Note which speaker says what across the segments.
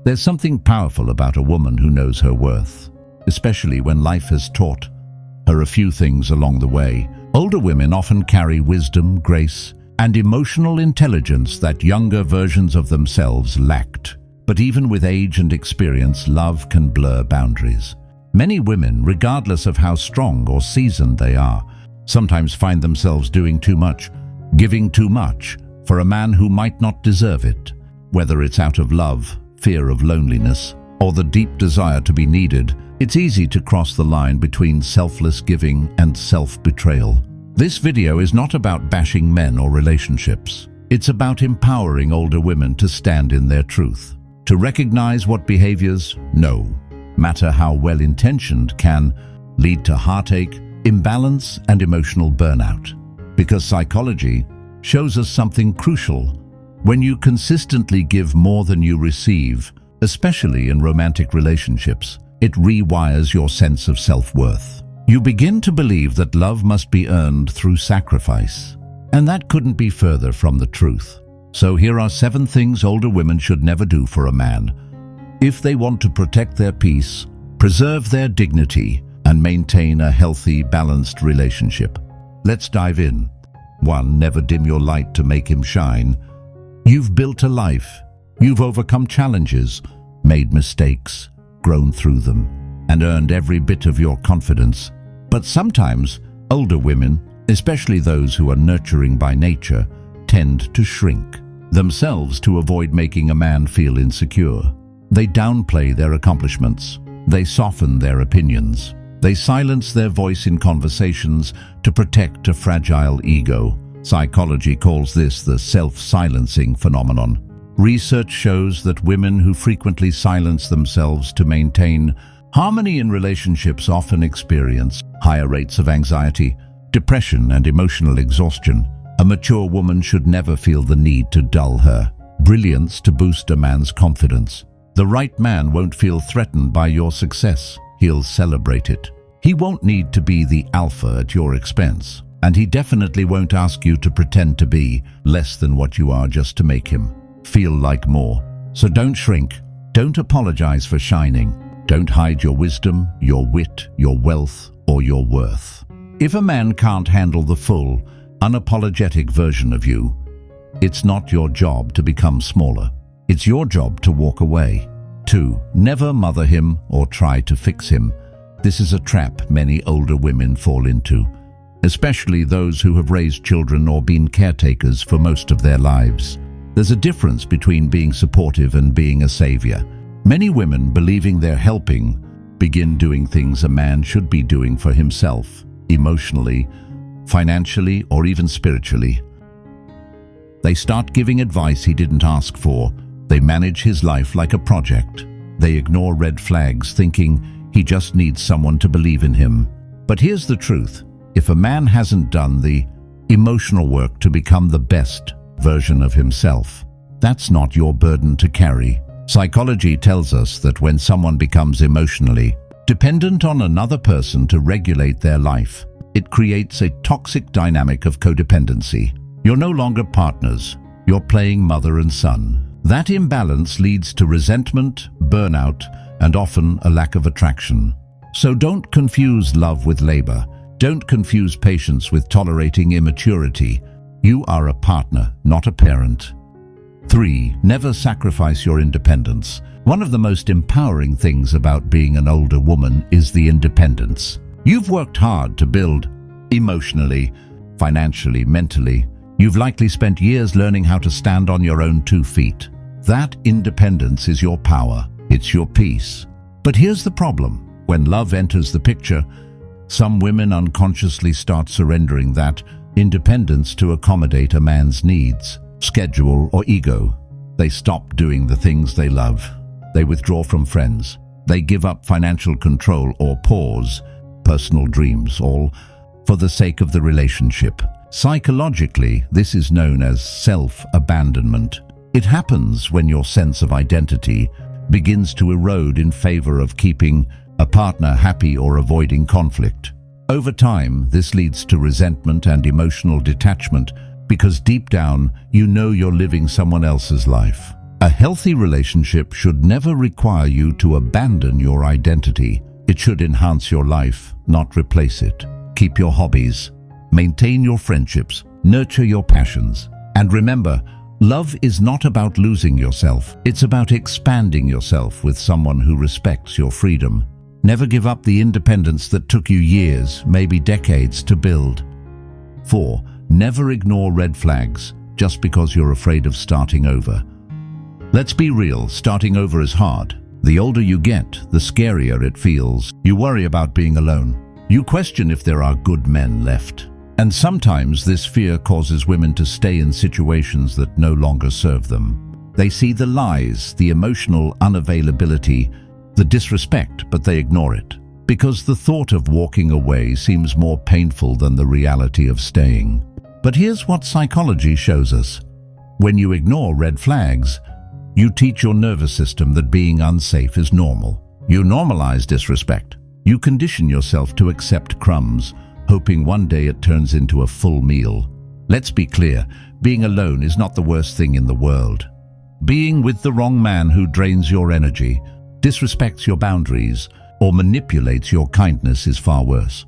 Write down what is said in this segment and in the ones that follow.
Speaker 1: There's something powerful about a woman who knows her worth, especially when life has taught her a few things along the way. Older women often carry wisdom, grace, and emotional intelligence that younger versions of themselves lacked. But even with age and experience, love can blur boundaries. Many women, regardless of how strong or seasoned they are, sometimes find themselves doing too much, giving too much for a man who might not deserve it. Whether it's out of love, fear of loneliness, or the deep desire to be needed, it's easy to cross the line between selfless giving and self-betrayal. This video is not about bashing men or relationships. It's about empowering older women to stand in their truth, to recognize what behaviors, no matter how well-intentioned, can lead to heartache, imbalance, and emotional burnout. Because psychology shows us something crucial. When you consistently give more than you receive, especially in romantic relationships, it rewires your sense of self-worth. You begin to believe that love must be earned through sacrifice, and that couldn't be further from the truth. So here are 7 things older women should never do for a man if they want to protect their peace, preserve their dignity, and maintain a healthy, balanced relationship. Let's dive in. 1. Never dim your light to make him shine. You've built a life. You've overcome challenges, made mistakes, grown through them, and earned every bit of your confidence. But sometimes, older women, especially those who are nurturing by nature, tend to shrink themselves to avoid making a man feel insecure. They downplay their accomplishments. They soften their opinions. They silence their voice in conversations to protect a fragile ego. Psychology calls this the self-silencing phenomenon. Research shows that women who frequently silence themselves to maintain harmony in relationships often experience higher rates of anxiety, depression, and emotional exhaustion. A mature woman should never feel the need to dull her brilliance to boost a man's confidence. The right man won't feel threatened by your success. He'll celebrate it. He won't need to be the alpha at your expense, and he definitely won't ask you to pretend to be less than what you are just to make him feel like more. So don't shrink. Don't apologize for shining. Don't hide your wisdom, your wit, your wealth, or your worth. If a man can't handle the full, unapologetic version of you, it's not your job to become smaller. It's your job to walk away. 2. Never mother him or try to fix him. This is a trap many older women fall into, especially those who have raised children or been caretakers for most of their lives. There's a difference between being supportive and being a savior. Many women, believing they're helping, begin doing things a man should be doing for himself, emotionally, financially, or even spiritually. They start giving advice he didn't ask for. They manage his life like a project. They ignore red flags, thinking he just needs someone to believe in him. But here's the truth. If a man hasn't done the emotional work to become the best version of himself, that's not your burden to carry. Psychology tells us that when someone becomes emotionally dependent on another person to regulate their life, it creates a toxic dynamic of codependency. You're no longer partners. You're playing mother and son. That imbalance leads to resentment, burnout, and often a lack of attraction. So don't confuse love with labor. Don't confuse patience with tolerating immaturity. You are a partner, not a parent. 3. Never sacrifice your independence. One of the most empowering things about being an older woman is the independence. You've worked hard to build emotionally, financially, mentally. You've likely spent years learning how to stand on your own 2 feet. That independence is your power. It's your peace. But here's the problem. When love enters the picture, some women unconsciously start surrendering that independence to accommodate a man's needs, schedule, or ego. They stop doing the things they love. They withdraw from friends. They give up financial control or pause personal dreams, all for the sake of the relationship. Psychologically, this is known as self-abandonment. It happens when your sense of identity begins to erode in favor of keeping a partner happy or avoiding conflict. Over time, this leads to resentment and emotional detachment because deep down, you know you're living someone else's life. A healthy relationship should never require you to abandon your identity. It should enhance your life, not replace it. Keep your hobbies, maintain your friendships, nurture your passions. And remember, love is not about losing yourself. It's about expanding yourself with someone who respects your freedom. Never give up the independence that took you years, maybe decades, to build. 4. Never ignore red flags just because you're afraid of starting over. Let's be real, starting over is hard. The older you get, the scarier it feels. You worry about being alone. You question if there are good men left. And sometimes this fear causes women to stay in situations that no longer serve them. They see the lies, the emotional unavailability, the disrespect, but they ignore it. Because the thought of walking away seems more painful than the reality of staying. But here's what psychology shows us. When you ignore red flags, you teach your nervous system that being unsafe is normal. You normalize disrespect. You condition yourself to accept crumbs, hoping one day it turns into a full meal. Let's be clear, being alone is not the worst thing in the world. Being with the wrong man who drains your energy, disrespects your boundaries, or manipulates your kindness is far worse.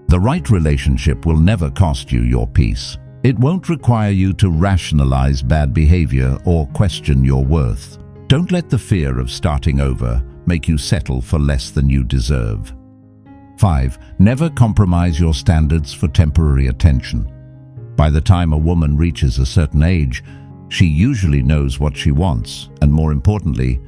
Speaker 1: The right relationship will never cost you your peace. It won't require you to rationalize bad behavior or question your worth. Don't let the fear of starting over make you settle for less than you deserve. 5. Never compromise your standards for temporary attention. By the time a woman reaches a certain age, she usually knows what she wants, and more importantly,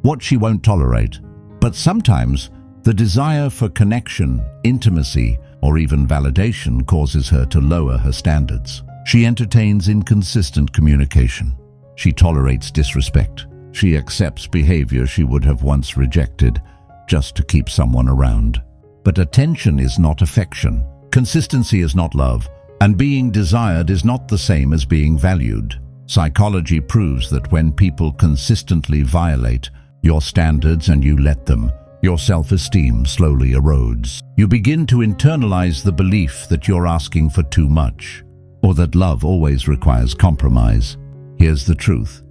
Speaker 1: what she won't tolerate. But sometimes, the desire for connection, intimacy, or even validation causes her to lower her standards. She entertains inconsistent communication. She tolerates disrespect. She accepts behavior she would have once rejected just to keep someone around. But attention is not affection. Consistency is not love. And being desired is not the same as being valued. Psychology proves that when people consistently violate your standards and you let them, your self-esteem slowly erodes. You begin to internalize the belief that you're asking for too much, or that love always requires compromise. Here's the truth.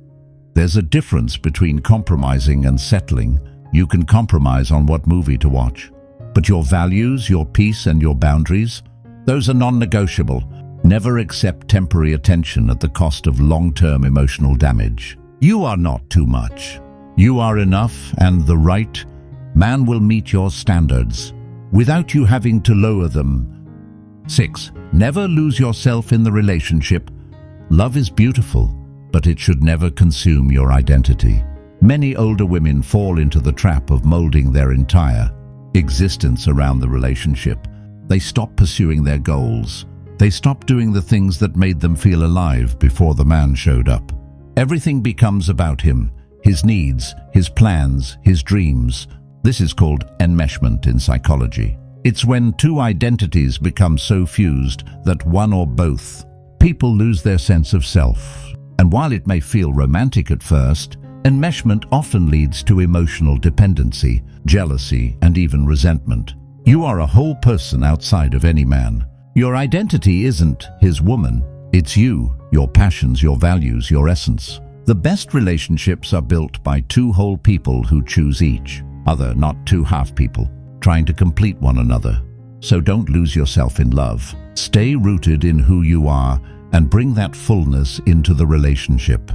Speaker 1: There's a difference between compromising and settling. You can compromise on what movie to watch, but your values, your peace, and your boundaries, those are non-negotiable. Never accept temporary attention at the cost of long-term emotional damage. You are not too much. You are enough, and the right man will meet your standards without you having to lower them. 6. Never lose yourself in the relationship. Love is beautiful, but it should never consume your identity. Many older women fall into the trap of molding their entire existence around the relationship. They stop pursuing their goals. They stop doing the things that made them feel alive before the man showed up. Everything becomes about him, his needs, his plans, his dreams. This is called enmeshment in psychology. It's when two identities become so fused that one or both people lose their sense of self. And while it may feel romantic at first, enmeshment often leads to emotional dependency, jealousy, and even resentment. You are a whole person outside of any man. Your identity isn't his woman. It's you, your passions, your values, your essence. The best relationships are built by two whole people who choose each other, not two half people, trying to complete one another. So don't lose yourself in love. Stay rooted in who you are and bring that fullness into the relationship.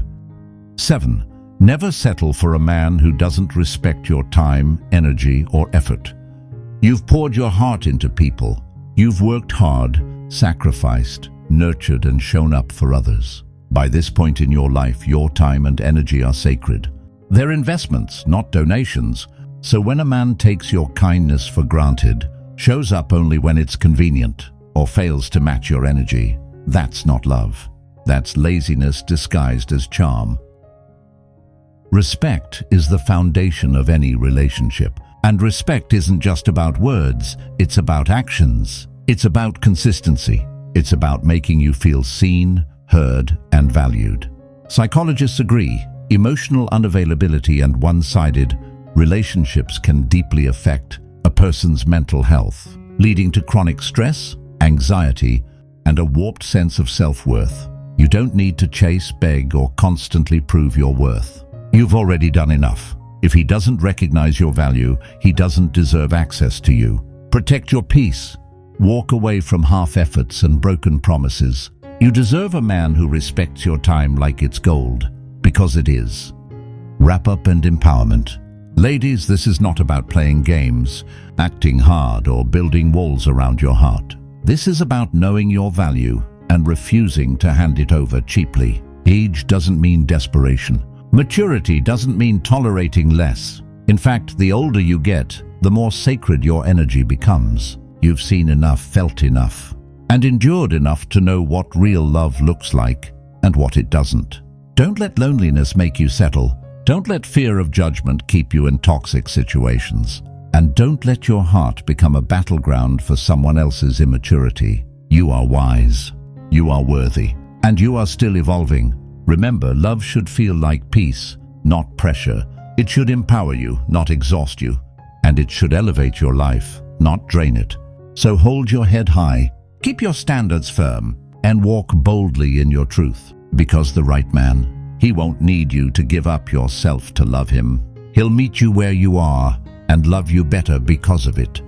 Speaker 1: 7. Never settle for a man who doesn't respect your time, energy, or effort. You've poured your heart into people. You've worked hard, sacrificed, nurtured, and shown up for others. By this point in your life, your time and energy are sacred. They're investments, not donations. So when a man takes your kindness for granted, shows up only when it's convenient, or fails to match your energy, that's not love. That's laziness disguised as charm. Respect is the foundation of any relationship. And respect isn't just about words, it's about actions. It's about consistency. It's about making you feel seen, heard, and valued. Psychologists agree, emotional unavailability and one-sided relationships can deeply affect a person's mental health, leading to chronic stress, anxiety, and a warped sense of self-worth. You don't need to chase, beg, or constantly prove your worth. You've already done enough. If he doesn't recognize your value, he doesn't deserve access to you. Protect your peace. Walk away from half efforts and broken promises. You deserve a man who respects your time like it's gold, because it is. Wrap up and empowerment. Ladies, this is not about playing games, acting hard, or building walls around your heart. This is about knowing your value and refusing to hand it over cheaply. Age doesn't mean desperation. Maturity doesn't mean tolerating less. In fact, the older you get, the more sacred your energy becomes. You've seen enough, felt enough, and endured enough to know what real love looks like and what it doesn't. Don't let loneliness make you settle. Don't let fear of judgment keep you in toxic situations. And don't let your heart become a battleground for someone else's immaturity. You are wise. You are worthy, and you are still evolving. Remember, love should feel like peace, not pressure. It should empower you, not exhaust you. And it should elevate your life, not drain it. So hold your head high, keep your standards firm, and walk boldly in your truth. Because the right man, he won't need you to give up yourself to love him. He'll meet you where you are and love you better because of it.